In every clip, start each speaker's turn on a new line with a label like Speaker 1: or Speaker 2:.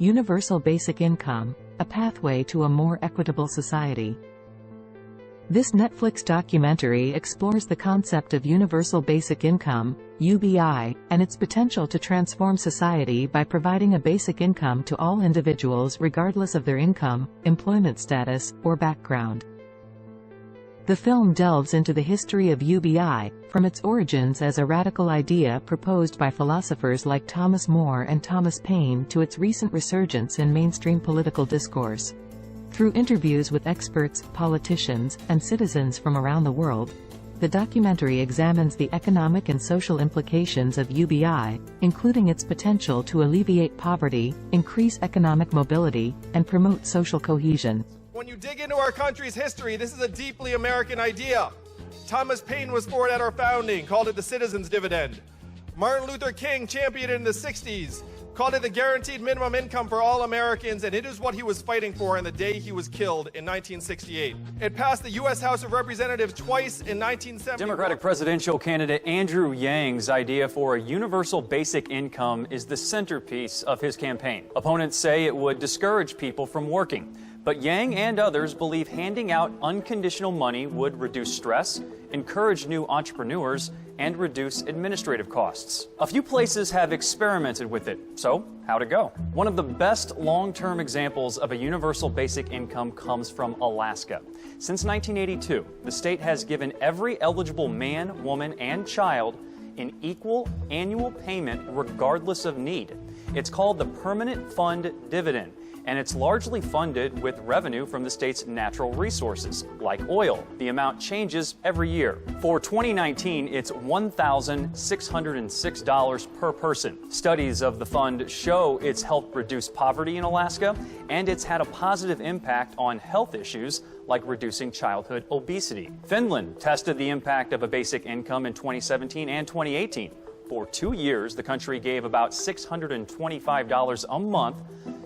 Speaker 1: Universal Basic Income, A Pathway to a More Equitable Society. This Netflix documentary explores the concept of universal basic income, UBI, and its potential to transform society by providing a basic income to all individuals regardless of their income, employment status, or background. The film delves into the history of UBI, from its origins as a radical idea proposed by philosophers like Thomas More and Thomas Paine to its recent resurgence in mainstream political discourse. Through interviews with experts, politicians, and citizens from around the world, the documentary examines the economic and social implications of UBI, including its potential to alleviate poverty, increase economic mobility, and promote social cohesion.
Speaker 2: When you dig into our country's history, this is a deeply American idea. Thomas Paine was for it at our founding, called it the citizen's dividend. Martin Luther King championed it in the 60s, called it the guaranteed minimum income for all Americans, and it is what he was fighting for in the day he was killed in 1968. It passed the U.S. House of Representatives twice in 1970.
Speaker 3: Democratic presidential candidate Andrew Yang's idea for a universal basic income is the centerpiece of his campaign. Opponents say it would discourage people from working. But Yang and others believe handing out unconditional money would reduce stress, encourage new entrepreneurs, and reduce administrative costs. A few places have experimented with it, so how'd it go? One of the best long-term examples of a universal basic income comes from Alaska. Since 1982, the state has given every eligible man, woman, and child an equal annual payment regardless of need. It's called the Permanent Fund Dividend, and it's largely funded with revenue from the state's natural resources, like oil. The amount changes every year. For 2019, it's $1,606 per person. Studies of the fund show it's helped reduce poverty in Alaska, and it's had a positive impact on health issues like reducing childhood obesity. Finland tested the impact of a basic income in 2017 and 2018. For 2 years, the country gave about $625 a month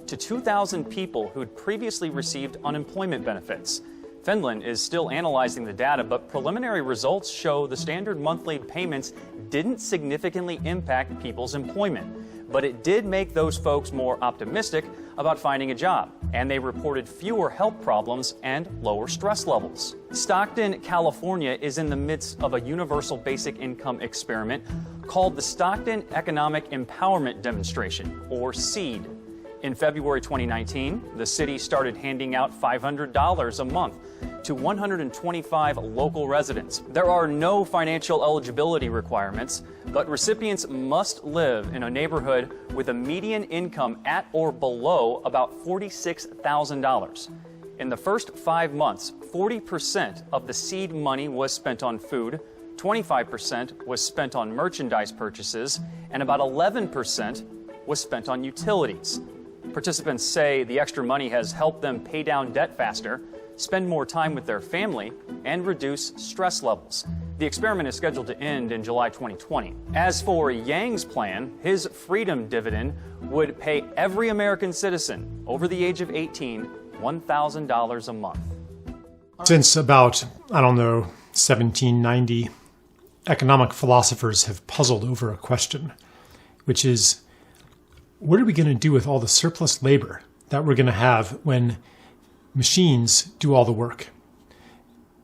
Speaker 3: to 2,000 people who'd previously received unemployment benefits. Finland is still analyzing the data, but preliminary results show the standard monthly payments didn't significantly impact people's employment. But it did make those folks more optimistic about finding a job, and they reported fewer health problems and lower stress levels. Stockton, California is in the midst of a universal basic income experiment called the Stockton Economic Empowerment Demonstration, or SEED. In February 2019, the city started handing out $500 a month to 125 local residents. There are no financial eligibility requirements, but recipients must live in a neighborhood with a median income at or below about $46,000. In the first 5 months, 40% of the seed money was spent on food, 25% was spent on merchandise purchases, and about 11% was spent on utilities. Participants say the extra money has helped them pay down debt faster, spend more time with their family, and reduce stress levels. The experiment is scheduled to end in July 2020. As for Yang's plan, his freedom dividend would pay every American citizen over the age of 18 $1,000 a month.
Speaker 4: Since about, 1790, economic philosophers have puzzled over a question, which is, what are we going to do with all the surplus labor that we're going to have when machines do all the work?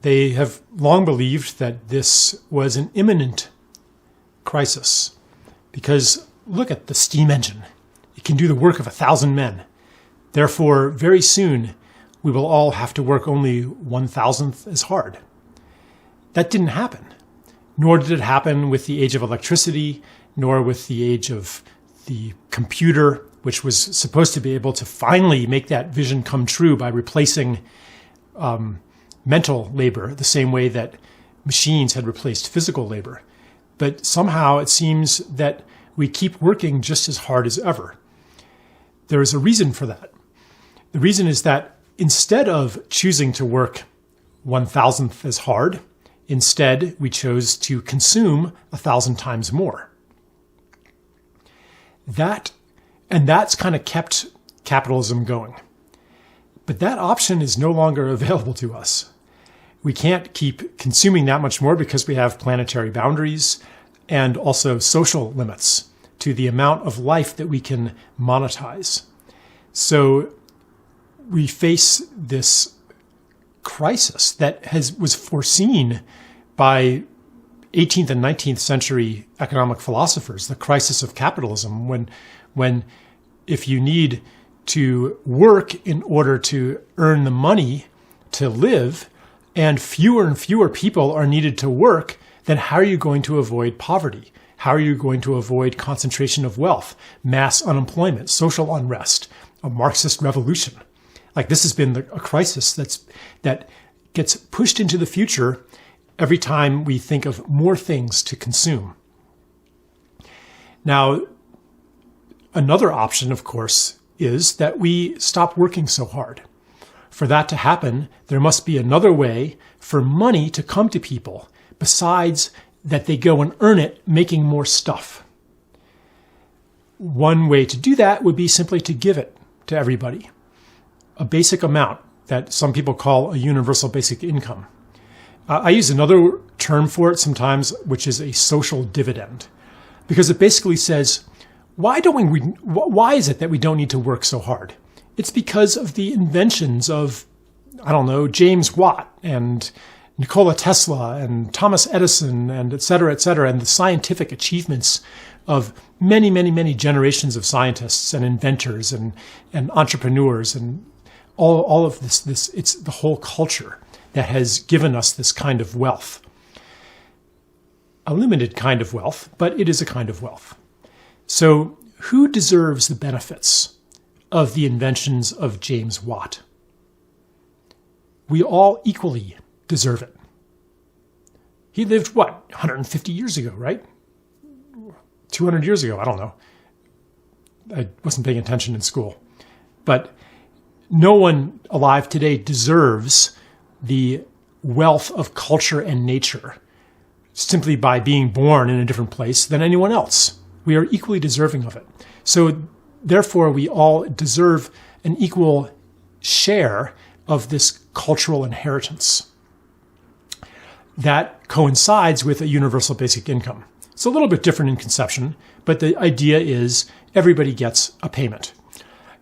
Speaker 4: They have long believed that this was an imminent crisis because look at the steam engine. It can do the work of 1,000 men. Therefore, very soon, we will all have to work only 1,000th as hard. That didn't happen. Nor did it happen with the age of electricity, nor with the age of the computer, which was supposed to be able to finally make that vision come true by replacing mental labor the same way that machines had replaced physical labor. But somehow it seems that we keep working just as hard as ever. There is a reason for that. The reason is that instead of choosing to work 1,000th as hard, instead we chose to consume 1,000 times more. That's kind of kept capitalism going. But that option is no longer available to us. We can't keep consuming that much more because we have planetary boundaries and also social limits to the amount of life that we can monetize. So we face this crisis that was foreseen by 18th and 19th century economic philosophers, the crisis of capitalism, when if you need to work in order to earn the money to live, and fewer people are needed to work, then how are you going to avoid poverty? How are you going to avoid concentration of wealth, mass unemployment, social unrest, a Marxist revolution? Like, this has been a crisis that gets pushed into the future every time we think of more things to consume. Now, another option, of course, is that we stop working so hard. For that to happen, there must be another way for money to come to people besides that they go and earn it making more stuff. One way to do that would be simply to give it to everybody, a basic amount that some people call a universal basic income. I use another term for it sometimes, which is a social dividend, because it basically says, why is it that we don't need to work so hard? It's because of the inventions of, I don't know, James Watt and Nikola Tesla and Thomas Edison and et cetera, and the scientific achievements of many, many, many generations of scientists and inventors and entrepreneurs and all of this. It's the whole culture that has given us this kind of wealth. A limited kind of wealth, but it is a kind of wealth. So who deserves the benefits of the inventions of James Watt? We all equally deserve it. He lived, 150 years ago, right? 200 years ago, I don't know. I wasn't paying attention in school. But no one alive today deserves the wealth of culture and nature simply by being born in a different place than anyone else. We are equally deserving of it. So therefore, we all deserve an equal share of this cultural inheritance. That coincides with a universal basic income. It's a little bit different in conception, but the idea is everybody gets a payment.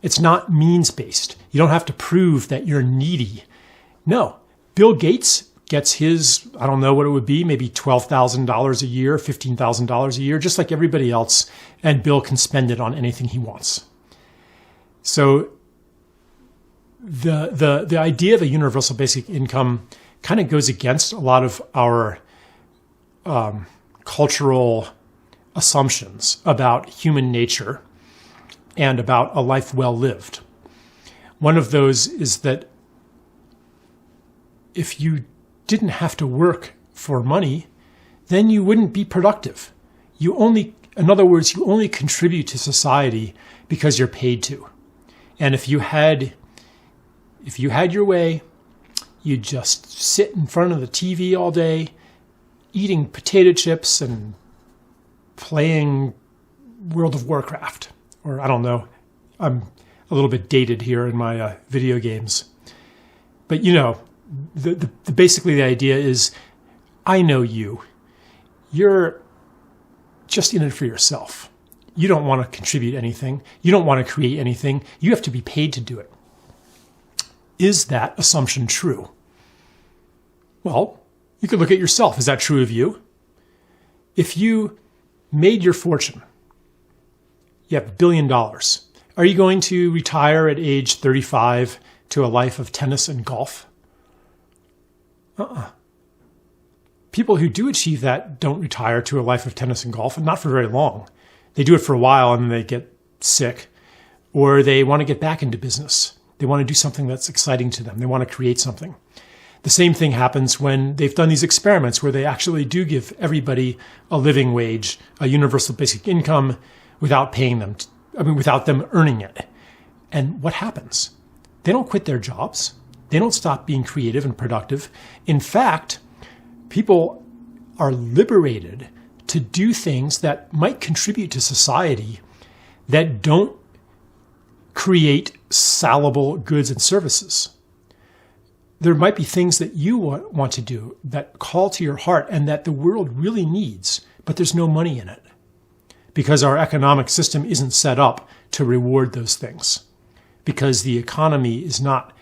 Speaker 4: It's not means-based. You don't have to prove that you're needy. No, Bill Gates gets his, I don't know what it would be, maybe $12,000 a year, $15,000 a year, just like everybody else, and Bill can spend it on anything he wants. So the idea of a universal basic income kind of goes against a lot of our cultural assumptions about human nature and about a life well lived. One of those is that if you didn't have to work for money, then you wouldn't be productive. In other words, you only contribute to society because you're paid to. And if you had your way, you'd just sit in front of the TV all day, eating potato chips and playing World of Warcraft. Or I don't know, I'm a little bit dated here in my video games. But basically the idea is, I know you. You're just in it for yourself. You don't want to contribute anything. You don't want to create anything. You have to be paid to do it. Is that assumption true? Well, you could look at yourself. Is that true of you? If you made your fortune, you have $1 billion. Are you going to retire at age 35 to a life of tennis and golf? People who do achieve that don't retire to a life of tennis and golf, and not for very long. They do it for a while and then they get sick, or they want to get back into business. They want to do something that's exciting to them. They want to create something. The same thing happens when they've done these experiments where they actually do give everybody a living wage, a universal basic income, without paying them, without them earning it. And what happens? They don't quit their jobs. They don't stop being creative and productive. In fact, people are liberated to do things that might contribute to society that don't create salable goods and services. There might be things that you want to do that call to your heart and that the world really needs, but there's no money in it because our economic system isn't set up to reward those things. because the economy is not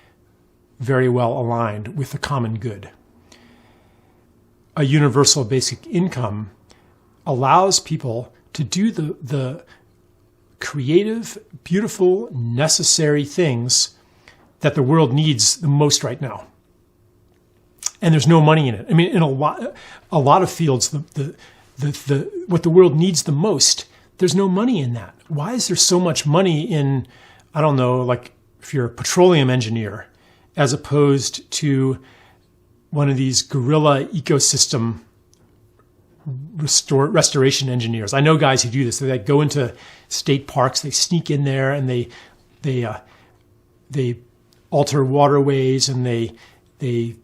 Speaker 4: very well aligned with the common good. A universal basic income allows people to do the creative, beautiful, necessary things that the world needs the most right now. And there's no money in it. I mean, in a lot of fields, what the world needs the most, there's no money in that. Why is there so much money in, I don't know, like if you're a petroleum engineer, as opposed to one of these guerrilla ecosystem restoration engineers? I know guys who do this. They go into state parks, they sneak in there, and they alter waterways, and they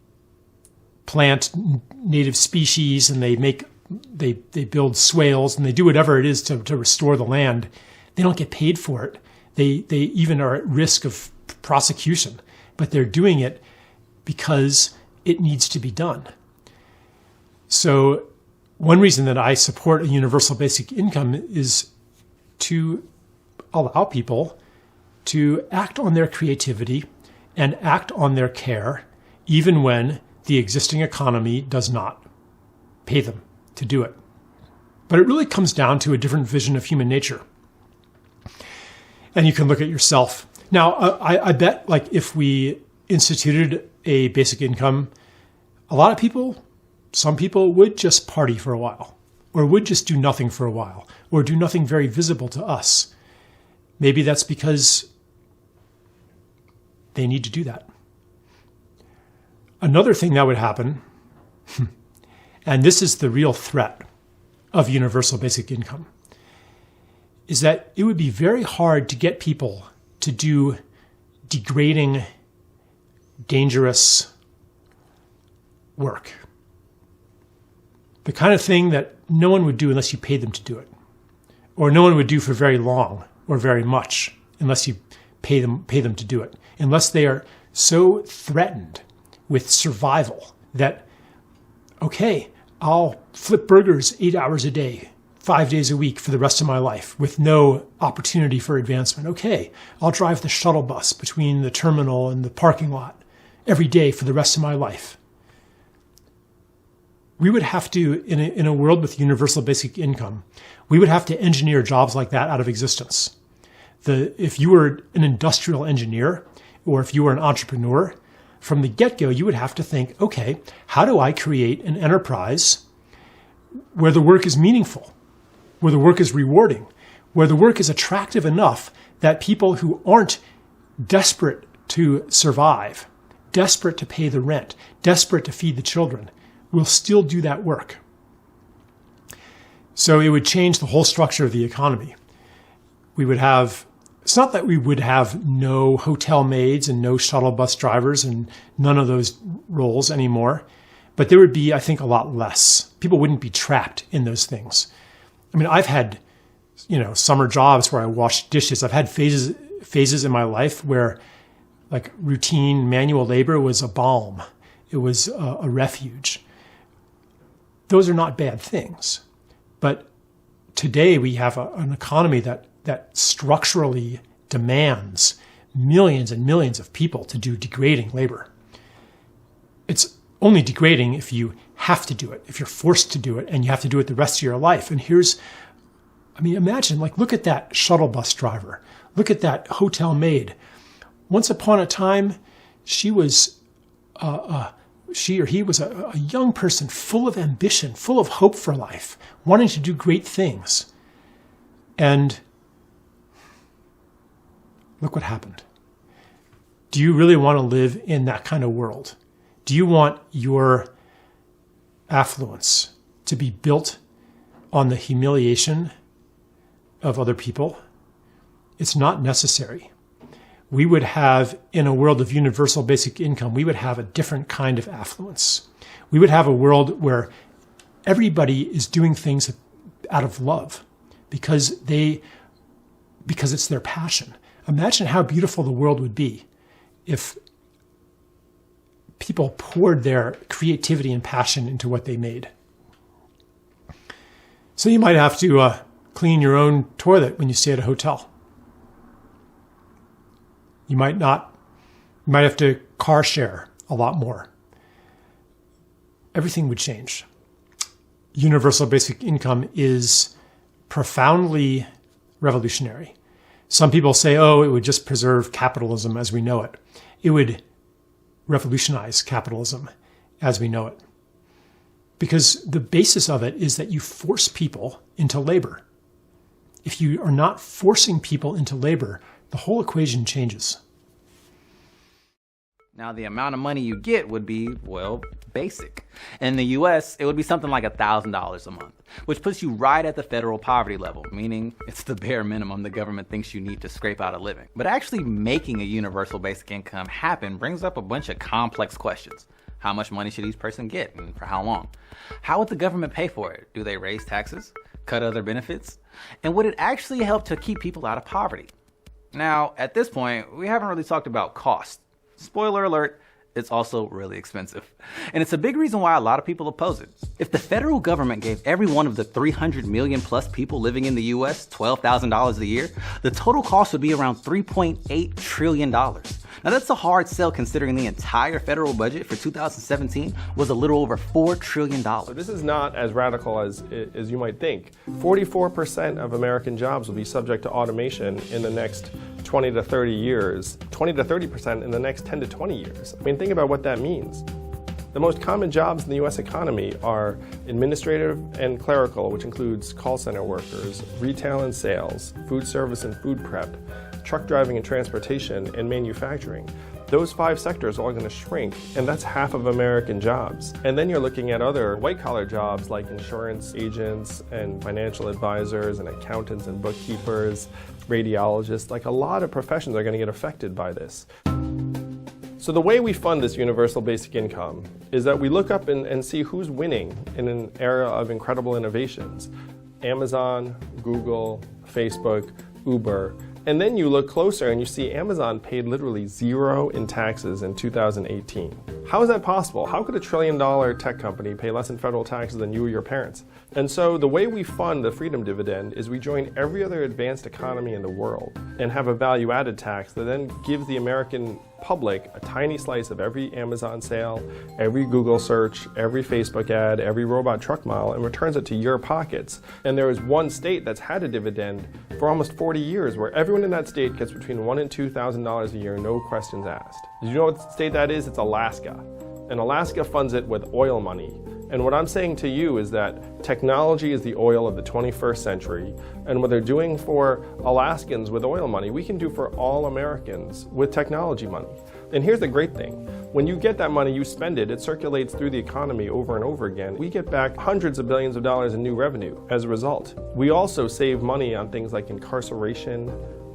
Speaker 4: plant native species, and they build swales, and they do whatever it is to restore the land. They don't get paid for it. They even are at risk of prosecution, but they're doing it because it needs to be done. So one reason that I support a universal basic income is to allow people to act on their creativity and act on their care, even when the existing economy does not pay them to do it. But it really comes down to a different vision of human nature. And you can look at yourself. Now, I bet like if we instituted a basic income, a lot of people, some people would just party for a while, or would just do nothing for a while, or do nothing very visible to us. Maybe that's because they need to do that. Another thing that would happen, and this is the real threat of universal basic income, is that it would be very hard to get people to do degrading, dangerous work. The kind of thing that no one would do unless you paid them to do it, or no one would do for very long or very much unless you pay them to do it, unless they are so threatened with survival that, okay, I'll flip burgers 8 hours a day, 5 days a week for the rest of my life with no opportunity for advancement. Okay, I'll drive the shuttle bus between the terminal and the parking lot every day for the rest of my life. We would have to, in a world with universal basic income, we would have to engineer jobs like that out of existence. If you were an industrial engineer, or if you were an entrepreneur, from the get-go, you would have to think, okay, how do I create an enterprise where the work is meaningful, where the work is rewarding, where the work is attractive enough that people who aren't desperate to survive, desperate to pay the rent, desperate to feed the children, will still do that work. So it would change the whole structure of the economy. We would have, it's not that we would have no hotel maids and no shuttle bus drivers and none of those roles anymore, but there would be, I think, a lot less. People wouldn't be trapped in those things. I mean, I've had, summer jobs where I washed dishes. I've had phases in my life where like routine manual labor was a balm. It was a refuge. Those are not bad things. But today we have an economy that structurally demands millions and millions of people to do degrading labor. It's only degrading if you have to do it, if you're forced to do it, and you have to do it the rest of your life. And imagine, look at that shuttle bus driver. Look at that hotel maid. Once upon a time, she or he was a young person full of ambition, full of hope for life, wanting to do great things. And look what happened. Do you really want to live in that kind of world? Do you want your affluence to be built on the humiliation of other people? It's not necessary. We would have, in a world of universal basic income, we would have a different kind of affluence. We would have a world where everybody is doing things out of love because it's their passion. Imagine how beautiful the world would be if people poured their creativity and passion into what they made. So you might have to clean your own toilet when you stay at a hotel. You might have to car share a lot more. Everything would change. Universal basic income is profoundly revolutionary. Some people say, oh, it would just preserve capitalism as we know it. It would revolutionize capitalism as we know it. Because the basis of it is that you force people into labor. If you are not forcing people into labor, the whole equation changes.
Speaker 5: Now, the amount of money you get would be, well, basic. In the US, it would be something like $1,000 a month, which puts you right at the federal poverty level, meaning it's the bare minimum the government thinks you need to scrape out a living. But actually making a universal basic income happen brings up a bunch of complex questions. How much money should each person get and for how long? How would the government pay for it? Do they raise taxes? Cut other benefits? And would it actually help to keep people out of poverty? Now, at this point, we haven't really talked about cost. Spoiler alert, it's also really expensive. And it's a big reason why a lot of people oppose it. If the federal government gave every one of the 300 million plus people living in the US $12,000 a year, the total cost would be around $3.8 trillion. Now that's a hard sell considering the entire federal budget for 2017 was a little over $4 trillion.
Speaker 2: So this is not as radical as you might think. 44% of American jobs will be subject to automation in the next 20 to 30 years, 20 to 30% in the next 10 to 20 years. I mean, think about what that means. The most common jobs in the US economy are administrative and clerical, which includes call center workers, retail and sales, food service and food prep, truck driving and transportation, and manufacturing. Those 5 sectors are all going to shrink, and that's half of American jobs. And then you're looking at other white-collar jobs like insurance agents and financial advisors and accountants and bookkeepers, radiologists. Like a lot of professions are going to get affected by this. So the way we fund this universal basic income is that we look up and see who's winning in an era of incredible innovations. Amazon, Google, Facebook, Uber. And then you look closer and you see Amazon paid literally 0 in taxes in 2018. How is that possible? How could a $1 trillion tech company pay less in federal taxes than you or your parents? And so the way we fund the freedom dividend is we join every other advanced economy in the world and have a value-added tax that then gives the American public a tiny slice of every Amazon sale, every Google search, every Facebook ad, every robot truck mile, and returns it to your pockets. And there is one state that's had a dividend for almost 40 years where everyone in that state gets between $1,000 and $2,000 a year, no questions asked. Did you know what state that is? It's Alaska. And Alaska funds it with oil money. And what I'm saying to you is that technology is the oil of the 21st century, and what they're doing for Alaskans with oil money, we can do for all Americans with technology money. And here's the great thing. When you get that money, you spend it, it circulates through the economy over and over again. We get back hundreds of billions of dollars in new revenue as a result. We also save money on things like incarceration,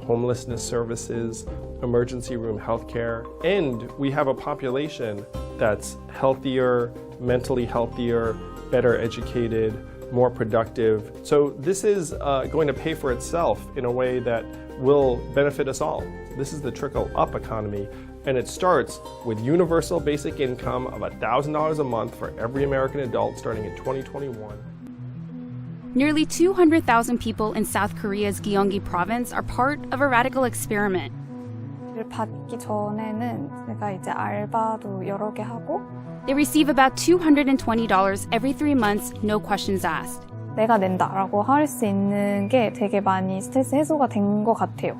Speaker 2: homelessness services, emergency room healthcare, and we have a population that's healthier, mentally healthier, better educated, more productive. So this is going to pay for itself in a way that will benefit us all. This is the trickle-up economy, and it starts with universal basic income of $1,000 a month for every American adult starting in 2021.
Speaker 6: Nearly 200,000 people in South Korea's Gyeonggi province are part of a radical experiment.
Speaker 7: 받기 전에는 제가 이제 알바도 여러 개 하고
Speaker 6: They receive about $220 every 3 months, no questions asked.
Speaker 7: 내가 낸다라고 할 수 있는 게 되게 많이 스트레스 해소가 된 것 같아요.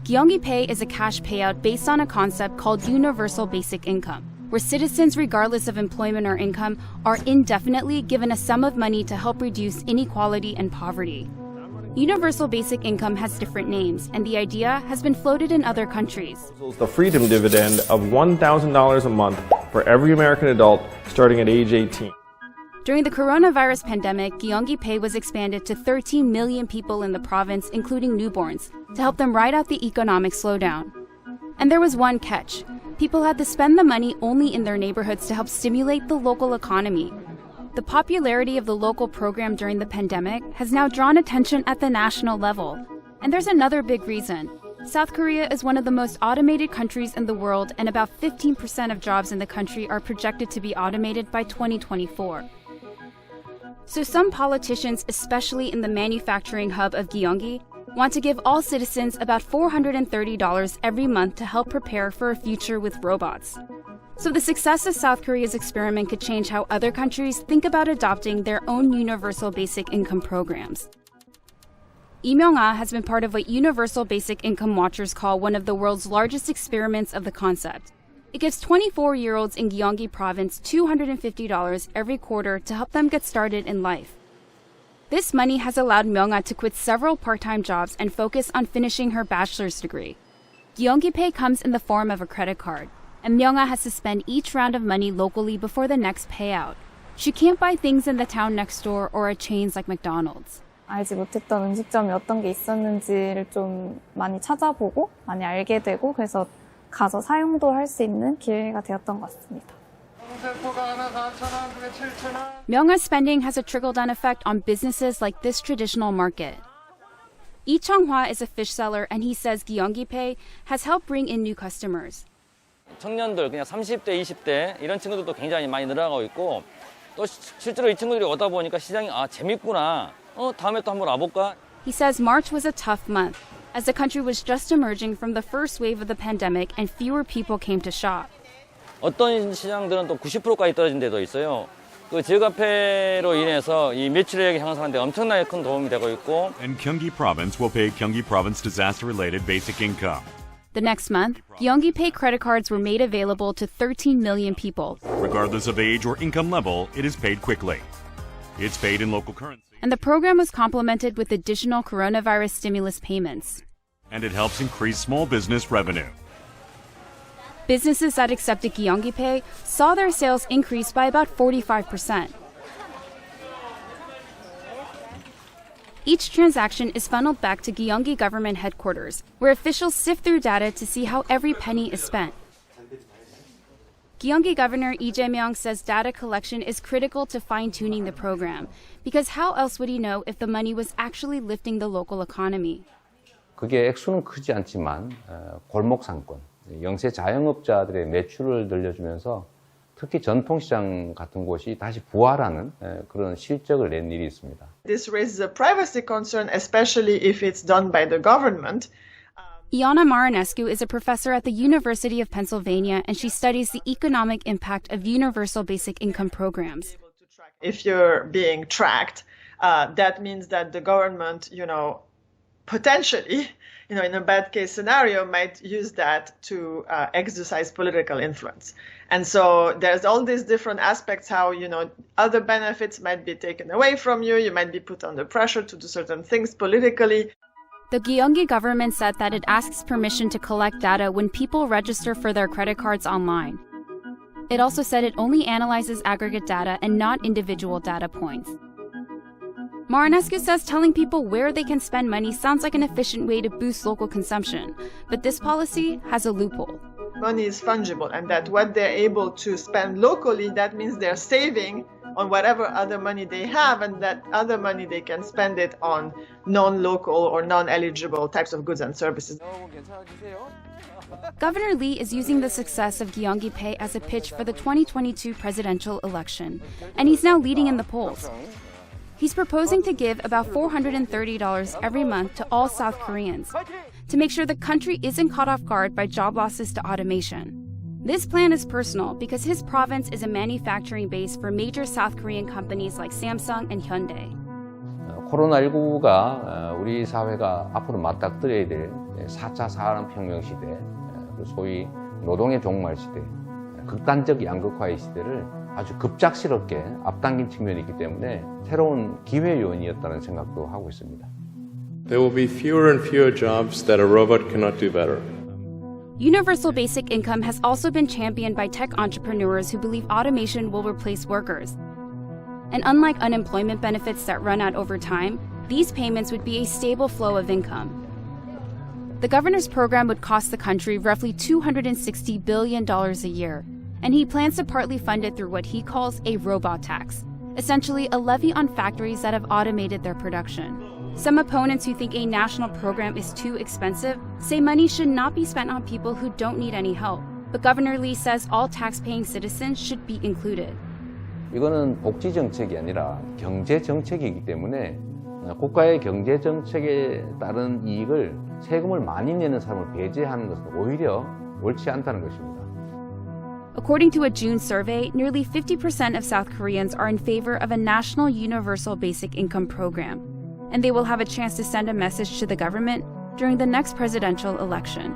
Speaker 6: Gyeonggi Pay is a cash payout based on a concept called universal basic income, where citizens, regardless of employment or income, are indefinitely given a sum of money to help reduce inequality and poverty. Universal basic income has different names, and the idea has been floated in other countries.
Speaker 2: The freedom dividend of $1,000 a month for every American adult starting at age 18.
Speaker 6: During the coronavirus pandemic, Gyeonggi Pay was expanded to 13 million people in the province, including newborns, to help them ride out the economic slowdown. And there was one catch. People had to spend the money only in their neighborhoods to help stimulate the local economy. The popularity of the local program during the pandemic has now drawn attention at the national level. And there's another big reason. South Korea is one of the most automated countries in the world, and about 15% of jobs in the country are projected to be automated by 2024. So some politicians, especially in the manufacturing hub of Gyeonggi, want to give all citizens about $430 every month to help prepare for a future with robots. So the success of South Korea's experiment could change how other countries think about adopting their own universal basic income programs. Lee Myung-ah has been part of what Universal Basic Income Watchers call one of the world's largest experiments of the concept. It gives 24-year-olds in Gyeonggi Province $250 every quarter to help them get started in life. This money has allowed Myung-ah to quit several part-time jobs and focus on finishing her bachelor's degree. Gyeonggi Pay comes in the form of a credit card, and Myung-ah has to spend each round of money locally before the next payout. She can't buy things in the town next door or at chains like McDonald's.
Speaker 7: 알지 못했던 음식점이 어떤 게 있었는지를 좀 많이 찾아보고 많이 알게 되고 그래서 가서 사용도 할 수 있는 기회가 되었던 것 같습니다.
Speaker 6: Myung-ah's spending has a trickle-down effect on businesses like this traditional market. Lee Chung-hwa is a fish seller and he says Gyeonggi Pay has helped bring in new customers.
Speaker 8: 청년들, 그냥 30대, 20대 이런 친구들도 굉장히 많이 늘어나고 있고 또 실제로 이 친구들이 오다 보니까 시장이 재밌구나. 다음에 또 한번 와볼까?
Speaker 6: He says March was a tough month, as the country was just emerging from the first wave of the pandemic and fewer people came to shop.
Speaker 8: 어떤 시장들은 또 90%까지 떨어진 데도 있어요. 그 지역화폐로 인해서 이 매출액이 향상하는 데 엄청나게 큰 도움이 되고 있고.
Speaker 9: And Gyeonggi Province will pay Gyeonggi Province disaster-related basic income.
Speaker 6: The next month, Gyeonggi Pay credit cards were made available to 13 million people.
Speaker 9: Regardless of age or income level, it is paid quickly. It's paid in local currency.
Speaker 6: And the program was complemented with additional coronavirus stimulus payments.
Speaker 9: And it helps increase small business revenue.
Speaker 6: Businesses that accepted Gyeonggi Pay saw their sales increase by about 45%. Each transaction is funneled back to Gyeonggi government headquarters, where officials sift through data to see how every penny is spent. Gyeonggi Governor Lee Jae-myung says data collection is critical to fine-tuning the program, because how else would he know if the money was actually lifting the local economy?
Speaker 10: 그게 액수는 크지 않지만 골목 상권, 영세 자영업자들의 매출을 늘려주면서 특히 전통시장 같은 곳이 다시 부활하는 그런 실적을 낸 일이 있습니다.
Speaker 11: This raises a privacy concern, especially if it's done by the government.
Speaker 6: Iana Marinescu is a professor at the University of Pennsylvania, and she studies the economic impact of universal basic income programs.
Speaker 11: If you're being tracked, that means that the government, potentially, in a bad case scenario, might use that to exercise political influence. And so there's all these different aspects how, other benefits might be taken away from you. You might be put under pressure to do certain things politically.
Speaker 6: The Gyeonggi government said that it asks permission to collect data when people register for their credit cards online. It also said it only analyzes aggregate data and not individual data points. Marinescu says telling people where they can spend money sounds like an efficient way to boost local consumption, but this policy has a loophole.
Speaker 11: Money is fungible, and that what they're able to spend locally, that means they're saving on whatever other money they have, and that other money they can spend it on non-local or non-eligible types of goods and services.
Speaker 6: Governor Lee is using the success of Gyeonggi Pay as a pitch for the 2022 presidential election, and he's now leading in the polls. He's proposing to give about $430 every month to all South Koreans to make sure the country isn't caught off guard by job losses to automation. This plan is personal because his province is a manufacturing base for major South Korean companies like Samsung and Hyundai.
Speaker 10: 코로나19가 우리 사회가 앞으로 맞닥뜨려야 될 4차 산업혁명 시대, 소위 노동의 종말 시대, 극단적 양극화의 시대를 아주 급작스럽게 앞당긴 측면이 있기 때문에 새로운 기회 요인이었다는 생각도 하고 있습니다.
Speaker 12: There will be fewer and fewer jobs that a robot cannot do better.
Speaker 6: Universal basic income has also been championed by tech entrepreneurs who believe automation will replace workers. And unlike unemployment benefits that run out over time, these payments would be a stable flow of income. The governor's program would cost the country roughly $260 billion a year, and he plans to partly fund it through what he calls a robot tax, essentially a levy on factories that have automated their production. Some opponents who think a national program is too expensive say money should not be spent on people who don't need any help. But Governor Lee says all tax-paying citizens should be included.
Speaker 10: 이거는 복지 정책이 아니라 경제 정책이기 때문에 국가의 경제 정책에 따른 이익을 세금을 많이 내는 사람을 배제하는 것은 오히려 옳지 않다는 것입니다.
Speaker 6: According to a June survey, nearly 50% of South Koreans are in favor of a national universal basic income program, and they will have a chance to send a message to the government during the next presidential election.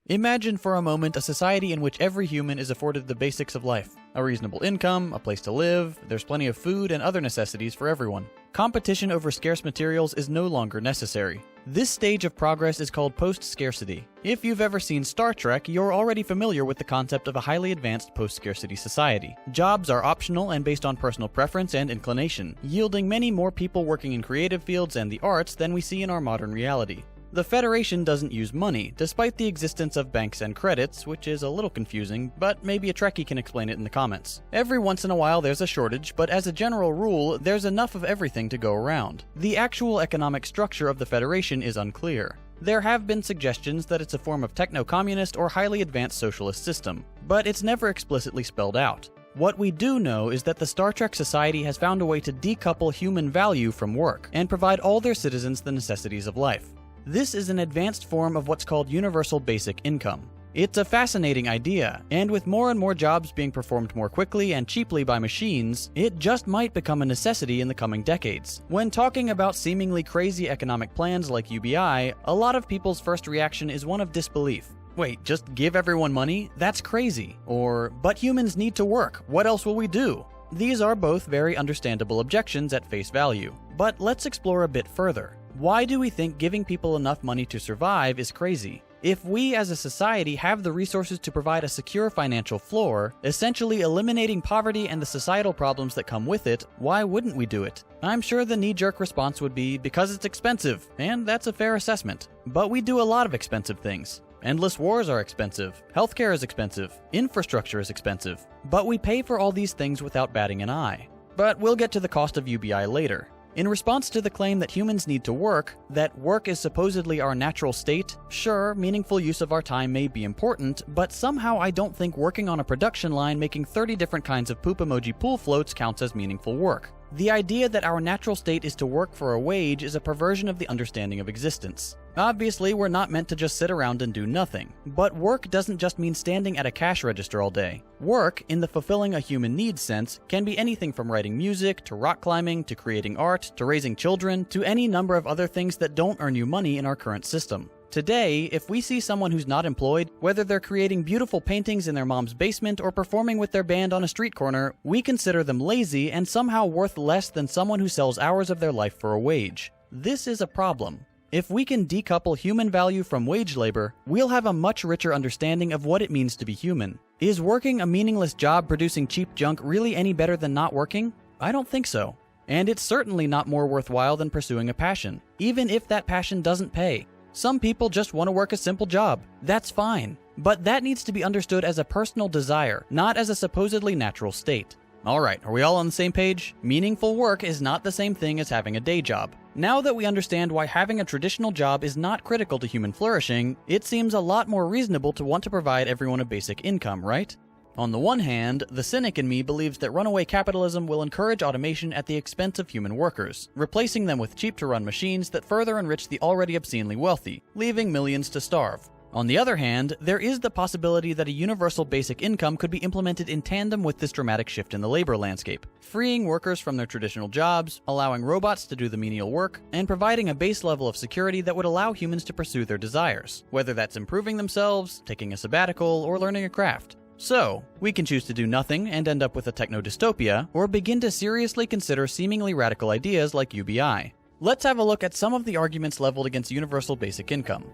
Speaker 13: Imagine for a moment a society in which every human is afforded the basics of life. A reasonable income, a place to live, there's plenty of food and other necessities for everyone. Competition over scarce materials is no longer necessary. This stage of progress is called post-scarcity. If you've ever seen Star Trek, you're already familiar with the concept of a highly advanced post-scarcity society. Jobs are optional and based on personal preference and inclination, yielding many more people working in creative fields and the arts than we see in our modern reality. The Federation doesn't use money, despite the existence of banks and credits, which is a little confusing, but maybe a Trekkie can explain it in the comments. Every once in a while there's a shortage, but as a general rule, there's enough of everything to go around. The actual economic structure of the Federation is unclear. There have been suggestions that it's a form of techno-communist or highly advanced socialist system, but it's never explicitly spelled out. What we do know is that the Star Trek Society has found a way to decouple human value from work and provide all their citizens the necessities of life. This is an advanced form of what's called universal basic income. It's a fascinating idea, and with more and more jobs being performed more quickly and cheaply by machines, it just might become a necessity in the coming decades. When talking about seemingly crazy economic plans like UBI, a lot of people's first reaction is one of disbelief. Wait, just give everyone money? That's crazy. Or, but humans need to work, what else will we do? These are both very understandable objections at face value. But let's explore a bit further. Why do we think giving people enough money to survive is crazy? If we as a society have the resources to provide a secure financial floor, essentially eliminating poverty and the societal problems that come with it, why wouldn't we do it? I'm sure the knee-jerk response would be because it's expensive, and that's a fair assessment. But we do a lot of expensive things. Endless wars are expensive, healthcare is expensive, infrastructure is expensive, but we pay for all these things without batting an eye. But we'll get to the cost of UBI later. In response to the claim that humans need to work, that work is supposedly our natural state, sure, meaningful use of our time may be important, but somehow I don't think working on a production line making 30 different kinds of poop emoji pool floats counts as meaningful work. The idea that our natural state is to work for a wage is a perversion of the understanding of existence. Obviously, we're not meant to just sit around and do nothing. But work doesn't just mean standing at a cash register all day. Work, in the fulfilling a human needs sense, can be anything from writing music, to rock climbing, to creating art, to raising children, to any number of other things that don't earn you money in our current system. Today, if we see someone who's not employed, whether they're creating beautiful paintings in their mom's basement or performing with their band on a street corner, we consider them lazy and somehow worth less than someone who sells hours of their life for a wage. This is a problem. If we can decouple human value from wage labor, we'll have a much richer understanding of what it means to be human. Is working a meaningless job producing cheap junk really any better than not working? I don't think so. And it's certainly not more worthwhile than pursuing a passion, even if that passion doesn't pay. Some people just want to work a simple job. That's fine. But that needs to be understood as a personal desire, not as a supposedly natural state. Alright, are we all on the same page? Meaningful work is not the same thing as having a day job. Now that we understand why having a traditional job is not critical to human flourishing, it seems a lot more reasonable to want to provide everyone a basic income, right? On the one hand, the cynic in me believes that runaway capitalism will encourage automation at the expense of human workers, replacing them with cheap-to-run machines that further enrich the already obscenely wealthy, leaving millions to starve. On the other hand, there is the possibility that a universal basic income could be implemented in tandem with this dramatic shift in the labor landscape, freeing workers from their traditional jobs, allowing robots to do the menial work, and providing a base level of security that would allow humans to pursue their desires, whether that's improving themselves, taking a sabbatical, or learning a craft. So, we can choose to do nothing and end up with a techno-dystopia, or begin to seriously consider seemingly radical ideas like UBI. Let's have a look at some of the arguments leveled against universal basic income.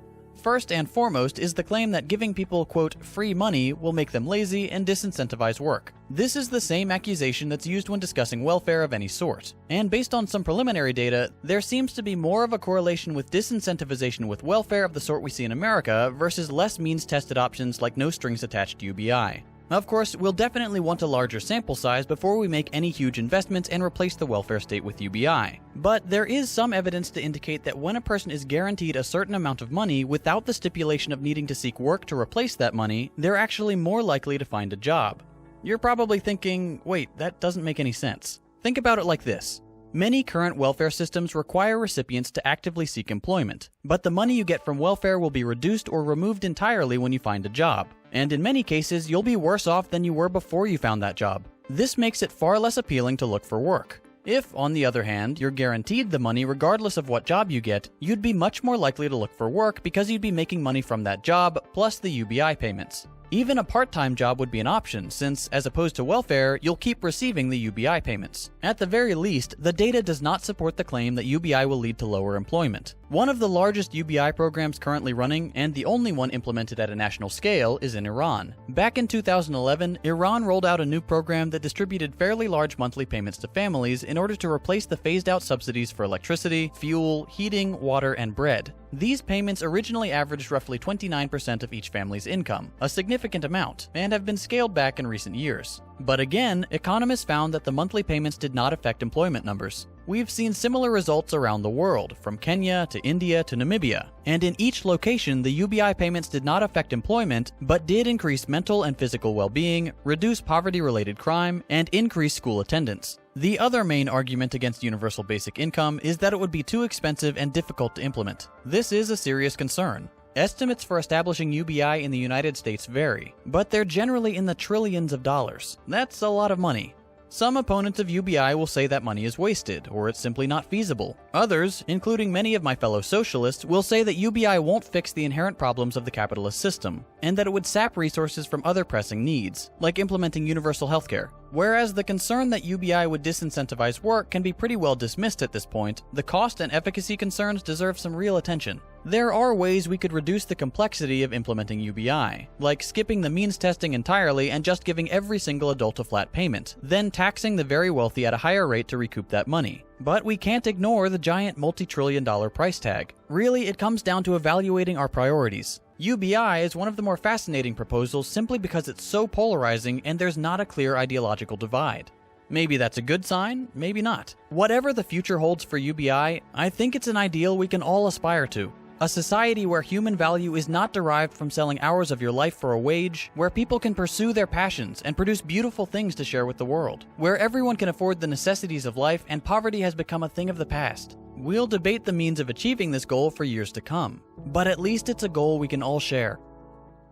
Speaker 13: First and foremost is the claim that giving people, quote, free money will make them lazy and disincentivize work. This is the same accusation that's used when discussing welfare of any sort. And based on some preliminary data, there seems to be more of a correlation with disincentivization with welfare of the sort we see in America versus less means-tested options like no-strings-attached UBI. Of course, we'll definitely want a larger sample size before we make any huge investments and replace the welfare state with UBI. But there is some evidence to indicate that when a person is guaranteed a certain amount of money without the stipulation of needing to seek work to replace that money, they're actually more likely to find a job. You're probably thinking, wait, that doesn't make any sense. Think about it like this. Many current welfare systems require recipients to actively seek employment, but the money you get from welfare will be reduced or removed entirely when you find a job. And in many cases, you'll be worse off than you were before you found that job. This makes it far less appealing to look for work. If, on the other hand, you're guaranteed the money regardless of what job you get, you'd be much more likely to look for work because you'd be making money from that job, plus the UBI payments. Even a part-time job would be an option, since, as opposed to welfare, you'll keep receiving the UBI payments. At the very least, the data does not support the claim that UBI will lead to lower employment. One of the largest UBI programs currently running, and the only one implemented at a national scale, is in Iran. Back in 2011, Iran rolled out a new program that distributed fairly large monthly payments to families in order to replace the phased-out subsidies for electricity, fuel, heating, water, and bread. These payments originally averaged roughly 29% of each family's income, a significant amount, and have been scaled back in recent years. But again, economists found that the monthly payments did not affect employment numbers. We've seen similar results around the world, from Kenya to India to Namibia, and in each location the UBI payments did not affect employment, but did increase mental and physical well-being, reduce poverty-related crime, and increase school attendance. The other main argument against universal basic income is that it would be too expensive and difficult to implement. This is a serious concern. Estimates for establishing UBI in the United States vary, but they're generally in the trillions of dollars. That's a lot of money. Some opponents of UBI will say that money is wasted, or it's simply not feasible. Others, including many of my fellow socialists, will say that UBI won't fix the inherent problems of the capitalist system, and that it would sap resources from other pressing needs, like implementing universal healthcare. Whereas the concern that UBI would disincentivize work can be pretty well dismissed at this point, the cost and efficacy concerns deserve some real attention. There are ways we could reduce the complexity of implementing UBI, like skipping the means testing entirely and just giving every single adult a flat payment, then taxing the very wealthy at a higher rate to recoup that money. But we can't ignore the giant multi-trillion-dollar price tag. Really, it comes down to evaluating our priorities. UBI is one of the more fascinating proposals simply because it's so polarizing and there's not a clear ideological divide. Maybe that's a good sign, maybe not. Whatever the future holds for UBI, I think it's an ideal we can all aspire to. A society where human value is not derived from selling hours of your life for a wage, where people can pursue their passions and produce beautiful things to share with the world, where everyone can afford the necessities of life and poverty has become a thing of the past. We'll debate the means of achieving this goal for years to come, but at least it's a goal we can all share.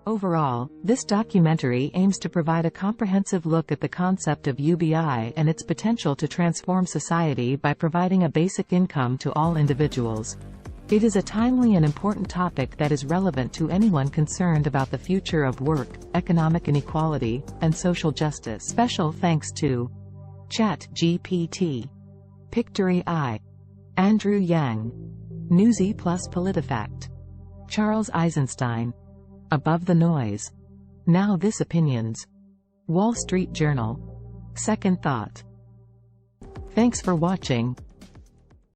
Speaker 1: Overall, this documentary aims to provide a comprehensive look at the concept of UBI and its potential to transform society by providing a basic income to all individuals. It is a timely and important topic that is relevant to anyone concerned about the future of work, economic inequality, and social justice. Special thanks to Chat GPT, Pictory, Andrew Yang, Newsy plus PolitiFact, Charles Eisenstein, Above the Noise, Now This Opinions, Wall Street Journal, Second Thought. Thanks for watching.